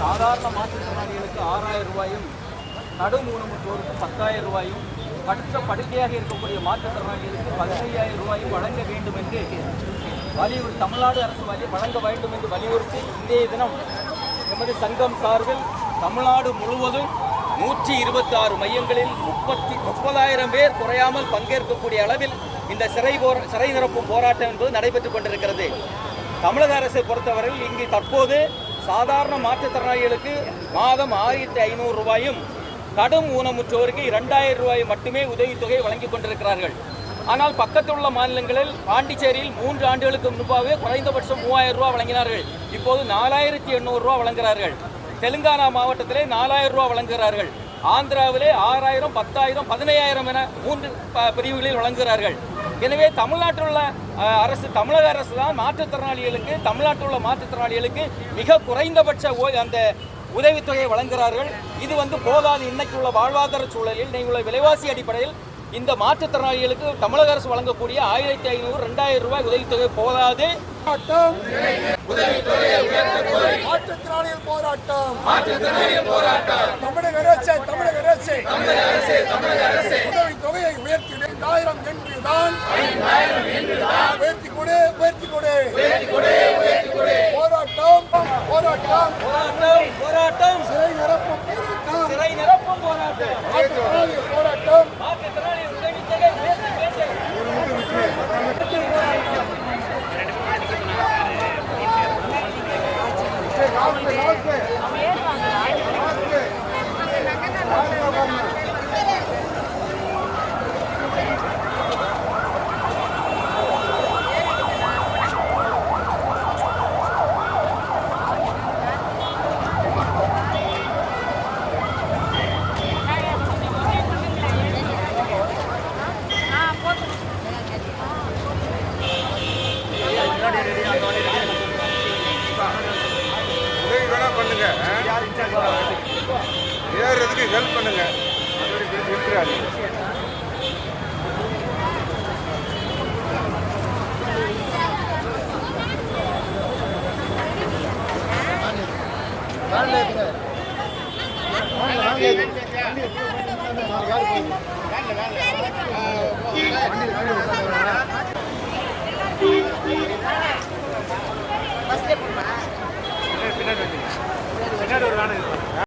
சாதாரண மாற்றுத்திறனாளிகளுக்கு 6000 ரூபாயும், நடுமூனமுற்றோருக்கு 10,000 ரூபாயும், படுத்த படுக்கையாக இருக்கக்கூடிய மாற்றுத்திறனாளிகளுக்கு 15,000 ரூபாயும் வழங்க வேண்டும் என்று தமிழ்நாடு அரசு வழங்க வேண்டும் என்று வலியுறுத்தி இன்றைய தினம் எமது சங்கம் சார்பில் தமிழ்நாடு முழுவதும் 126 மையங்களில் 30,000 பேர் குறையாமல் பங்கேற்கக்கூடிய அளவில் இந்த சிறை நிரப்பும் போராட்டம் என்பது நடைபெற்றுக் கொண்டிருக்கிறது. தமிழக அரசை பொறுத்தவரையில் இங்கு தற்போது சாதாரண மாற்றுத்திறனாளிகளுக்கு மாதம் 1,500 ரூபாயும், கடும் ஊனமுற்றோருக்கு 2,000 ரூபாய் மட்டுமே உதவித்தொகை வழங்கிக் கொண்டிருக்கிறார்கள். ஆனால் பக்கத்துள்ள மாநிலங்களில் பாண்டிச்சேரியில் 3 ஆண்டுகளுக்கு முன்பாகவே குறைந்தபட்சம் 3,000 ரூபாய் வழங்கினார்கள். இப்போது 4,800 ரூபாய் வழங்குகிறார்கள். தெலுங்கானா மாவட்டத்திலே 4,000 ரூபாய் வழங்குகிறார்கள். ஆந்திராவிலே 6,000, 10,000, 15,000 என 3 பிரிவுகளில் வழங்குகிறார்கள். எனவே தமிழ்நாட்டில் உள்ள தமிழக அரசு தான் தமிழ்நாட்டில் உள்ள மாற்றுத்திறனாளிகளுக்கு மிக குறைந்தபட்ச அந்த உதவித்தொகையை வழங்குகிறார்கள். இது போதாது. இன்னைக்கு உள்ள வாழ்வாதார சூழலில் உள்ள விலைவாசி அடிப்படையில் இந்த மாற்றுத்திறனாளிகளுக்கு தமிழக அரசு வழங்கக்கூடிய 1,500, 2,000 ரூபாய் உதவித்தொகை போதாது. தமிழக அரசு உதவித்தொகையை உயர்த்தி 2,000 என்றுதான் உயர்த்தி கொடு. போராட்டம் சிறை நிரப்பும் போராட்டம். உதவி வேணா பண்ணுங்க, ஏறதுக்கு ஹெல்ப் பண்ணுங்க. இருக்கிறாரு பின்னாடி ஒரு வேணும்.